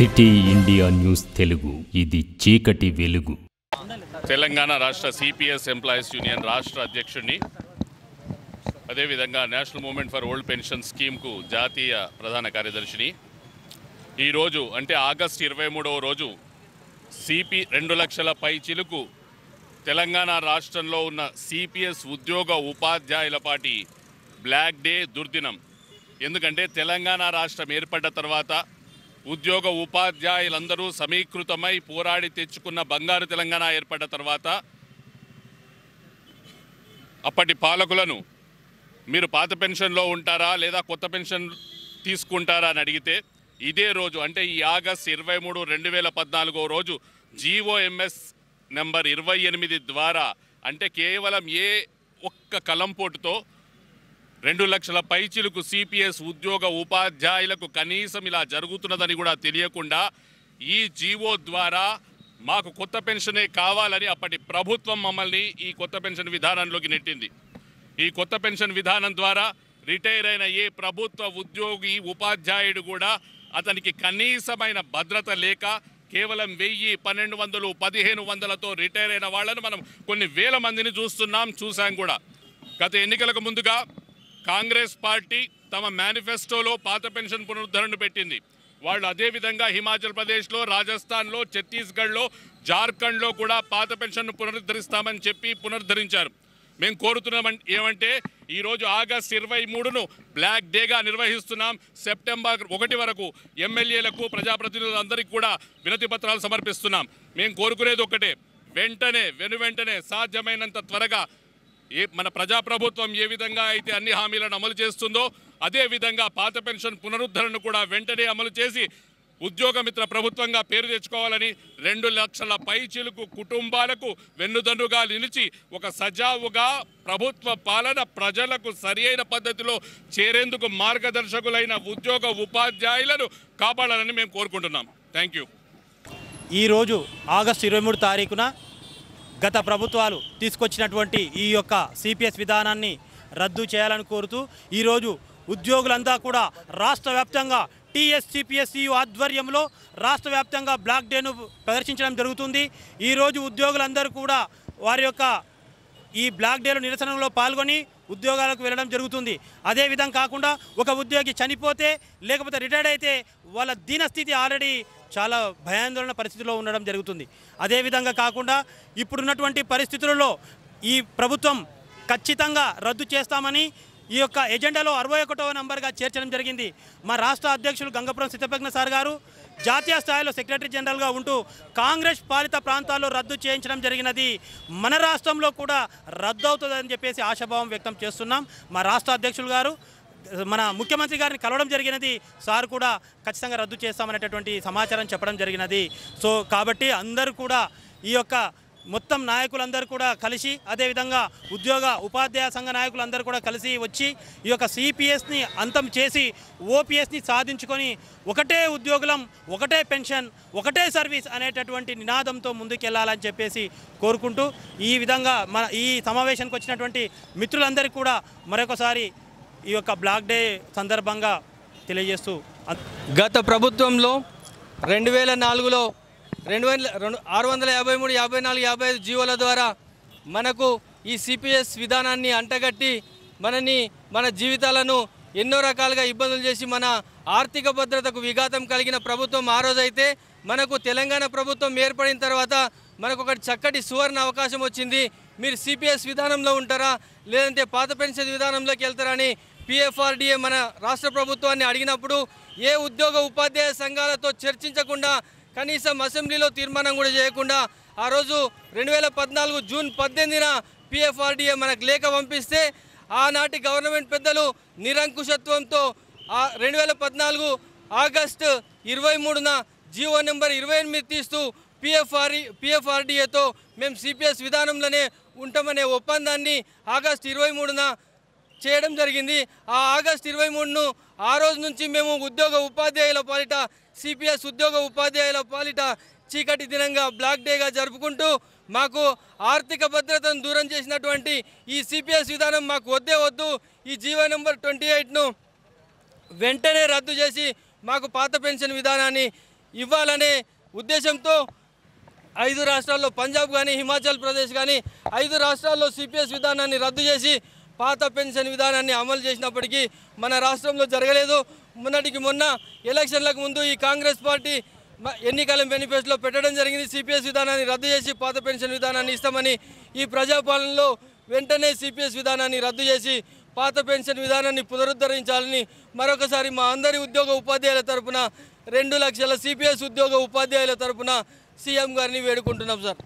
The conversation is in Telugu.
సిటీ ఇండియా న్యూస్ తెలుగు, ఇది చీకటి వెలుగు. తెలంగాణ రాష్ట్ర సిపిఎస్ ఎంప్లాయీస్ యూనియన్ రాష్ట్ర అధ్యక్షుడిని, అదేవిధంగా national movement for old pension స్కీమ్కు జాతీయ ప్రధాన కార్యదర్శిని. ఈరోజు అంటే ఆగస్టు 23వ రోజు 2 లక్షల పైచిలుకు తెలంగాణ రాష్ట్రంలో ఉన్న సిపిఎస్ ఉద్యోగ ఉపాధ్యాయుల పార్టీ బ్లాక్ డే దుర్దినం. ఎందుకంటే తెలంగాణ రాష్ట్రం ఏర్పడ్డ తర్వాత ఉద్యోగ ఉపాధ్యాయులందరూ సమీకృతమై పోరాడి తెచ్చుకున్న బంగారు తెలంగాణ ఏర్పడ్డ తర్వాత అప్పటి పాలకులను మీరు పాత పెన్షన్లో ఉంటారా లేదా కొత్త పెన్షన్ తీసుకుంటారా అని అడిగితే ఇదే రోజు అంటే ఈ ఆగస్టు 23, 2014 రోజు GOMS నెంబర్ 28 ద్వారా అంటే కేవలం ఒక్క కలంపోటుతో 2 లక్షల పైచిలుకు సిపిఎస్ ఉద్యోగ ఉపాధ్యాయులకు కనీసం ఇలా జరుగుతున్నదని కూడా తెలియకుండా ఈ జీవో ద్వారా మాకు కొత్త పెన్షనే కావాలని అప్పటి ప్రభుత్వం మమ్మల్ని ఈ కొత్త పెన్షన్ విధానంలోకి నెట్టింది. ఈ కొత్త పెన్షన్ విధానం ద్వారా రిటైర్ అయిన ఏ ప్రభుత్వ ఉద్యోగి ఉపాధ్యాయుడు కూడా అతనికి కనీసమైన భద్రత లేక కేవలం 1000, 1200, 1500తో రిటైర్ అయిన వాళ్ళను మనం కొన్ని వేల మందిని చూసాం కూడా. గత ఎన్నికలకు ముందుగా కాంగ్రెస్ పార్టీ తమ మేనిఫెస్టోలో పాత పెన్షన్ పునరుద్ధరణను పెట్టింది. వాళ్ళు అదేవిధంగా హిమాచల్ ప్రదేశ్లో, రాజస్థాన్లో, ఛత్తీస్గఢ్లో, జార్ఖండ్లో కూడా పాత పెన్షన్ను పునరుద్ధరిస్తామని చెప్పి పునరుద్ధరించారు. మేము కోరుతున్నాం ఏమంటే ఈరోజు ఆగస్టు 23ను బ్లాక్ డేగా నిర్వహిస్తున్నాం. సెప్టెంబర్ 1 వరకు ఎమ్మెల్యేలకు, ప్రజాప్రతినిధులందరికీ కూడా వినతి పత్రాలు సమర్పిస్తున్నాం. మేము కోరుకునేది ఒకటే, వెంటనే సాధ్యమైనంత త్వరగా మన ప్రజాప్రభుత్వం ఏ విధంగా అయితే అన్ని హామీలను అమలు చేస్తుందో అదేవిధంగా పాత పెన్షన్ పునరుద్ధరణను కూడా వెంటనే అమలు చేసి ఉద్యోగమిత్ర ప్రభుత్వంగా పేరు తెచ్చుకోవాలని 2 లక్షల పైచిలుకు కుటుంబాలకు వెన్నుదన్నుగా నిలిచి ఒక సజావుగా ప్రభుత్వ పాలన ప్రజలకు సరియైన పద్ధతిలో చేరేందుకు మార్గదర్శకులైన ఉద్యోగ ఉపాధ్యాయులను కాపాడాలని మేము కోరుకుంటున్నాం. Thank you. ఈరోజు ఆగస్టు 23 తారీఖున గత ప్రభుత్వాలు తీసుకొచ్చినటువంటి ఈ యొక్క సిపిఎస్ విధానాన్ని రద్దు చేయాలని కోరుతూ ఈరోజు ఉద్యోగులంతా కూడా రాష్ట్ర వ్యాప్తంగా TSCPSCU ఆధ్వర్యంలో రాష్ట్ర వ్యాప్తంగా బ్లాక్ డేను ప్రదర్శించడం జరుగుతుంది. ఈరోజు ఉద్యోగులందరూ కూడా వారి యొక్క ఈ బ్లాక్ డేలో నిరసనలో పాల్గొని ఉద్యోగాలకు వెళ్ళడం జరుగుతుంది. అదేవిధంగా కాకుండా ఒక ఉద్యోగి చనిపోతే లేకపోతే రిటైర్డ్ అయితే వాళ్ళ దీనస్థితి ఆల్రెడీ చాలా భయాందోళన పరిస్థితిలో ఉండడం జరుగుతుంది. అదేవిధంగా కాకుండా ఇప్పుడున్నటువంటి పరిస్థితులలో ఈ ప్రభుత్వం ఖచ్చితంగా రద్దు చేస్తామని ఈ యొక్క ఎజెండాలో 61వ నంబర్గా చేర్చడం జరిగింది. మా రాష్ట్ర అధ్యక్షులు గంగపురం సిద్ధప్రజ్ఞ సార్ గారు జాతీయ స్థాయిలో సెక్రటరీ జనరల్గా ఉంటూ కాంగ్రెస్ పాలిత ప్రాంతాల్లో రద్దు చేయించడం జరిగినది. మన రాష్ట్రంలో కూడా రద్దు అవుతుందని చెప్పేసి ఆశాభావం వ్యక్తం చేస్తున్నాం. మా రాష్ట్ర అధ్యక్షులు గారు మన ముఖ్యమంత్రి గారిని కలవడం జరిగినది. సార్ కూడా ఖచ్చితంగా రద్దు చేస్తామనేటటువంటి సమాచారం చెప్పడం జరిగినది. సో కాబట్టి అందరూ కూడా ఈ యొక్క మొత్తం నాయకులందరూ కూడా కలిసి అదేవిధంగా ఉద్యోగ ఉపాధ్యాయ సంఘ నాయకులందరూ కూడా కలిసి వచ్చి ఈ యొక్క సిపిఎస్ని అంతం చేసి ఓపీఎస్ని సాధించుకొని ఒకటే ఉద్యోగులం, ఒకటే పెన్షన్, ఒకటే సర్వీస్ అనేటటువంటి నినాదంతో ముందుకెళ్లాలని చెప్పేసి కోరుకుంటూ ఈ విధంగా మన ఈ సమావేశానికి వచ్చినటువంటి మిత్రులందరికీ కూడా మరొకసారి ఈ యొక్క బ్లాక్ డే సందర్భంగా తెలియజేస్తూ, గత ప్రభుత్వంలో 2004లో 653, 54, 55 జీవోల ద్వారా మనకు ఈ సిపిఎస్ విధానాన్ని అంటగట్టి మన జీవితాలను ఎన్నో రకాలుగా ఇబ్బందులు చేసి మన ఆర్థిక భద్రతకు విఘాతం కలిగిన ప్రభుత్వం ఆ రోజైతే మనకు తెలంగాణ ప్రభుత్వం ఏర్పడిన తర్వాత మనకు ఒక చక్కటి సువర్ణ అవకాశం వచ్చింది. మీరు సిపిఎస్ విధానంలో ఉంటారా లేదంటే పాత పెన్షన్ విధానంలోకి వెళ్తారని PFRDA మన రాష్ట్ర ప్రభుత్వాన్ని అడిగినప్పుడు ఏ ఉద్యోగ ఉపాధ్యాయ సంఘాలతో చర్చించకుండా కనీసం అసెంబ్లీలో తీర్మానం కూడా చేయకుండా ఆ రోజు 2014 జూన్ 18న PFRDA మనకు లేఖ పంపిస్తే ఆనాటి గవర్నమెంట్ పెద్దలు నిరంకుశత్వంతో 2014 ఆగస్టు 23న జీవో నెంబర్ 28 తీస్తూ PFRDAతో మేము సిపిఎస్ విధానంలోనే ఉంటామనే ఒప్పందాన్ని ఆగస్టు 23న చేయడం జరిగింది. ఆ ఆగస్టు 23ను ఆ రోజు నుంచి మేము ఉద్యోగ ఉపాధ్యాయుల పాలిట సిపిఎస్ ఉద్యోగ ఉపాధ్యాయుల పాలిట చీకటి దినంగా బ్లాక్ డేగా జరుపుకుంటూ మాకు ఆర్థిక భద్రతను దూరం చేసినటువంటి ఈ సిపిఎస్ విధానం మాకు వద్దు, ఈ జీవో నెంబర్ 28ను వెంటనే రద్దు చేసి మాకు పాత పెన్షన్ విధానాన్ని ఇవ్వాలనే ఉద్దేశంతో 5 రాష్ట్రాల్లో పంజాబ్ కానీ హిమాచల్ ప్రదేశ్ కానీ 5 రాష్ట్రాల్లో సిపిఎస్ విధానాన్ని రద్దు చేసి పాత పెన్షన్ విధానాన్ని అమలు చేసినప్పటికీ మన రాష్ట్రంలో జరగలేదు. మొన్నటికి మొన్న ఎలక్షన్లకు ముందు ఈ కాంగ్రెస్ పార్టీ ఎన్నికల మేనిఫెస్టోలో పెట్టడం జరిగింది. సిపిఎస్ విధానాన్ని రద్దు చేసి పాత పెన్షన్ విధానాన్ని ఇస్తామని. ఈ ప్రజాపాలనలో వెంటనే సిపిఎస్ విధానాన్ని రద్దు చేసి పాత పెన్షన్ విధానాన్ని పునరుద్ధరించాలని మరొకసారి మా అందరి ఉద్యోగ ఉపాధ్యాయుల తరపున 2 లక్షల సిపిఎస్ ఉద్యోగ ఉపాధ్యాయుల తరపున సీఎం గారిని వేడుకుంటున్నాం సార్.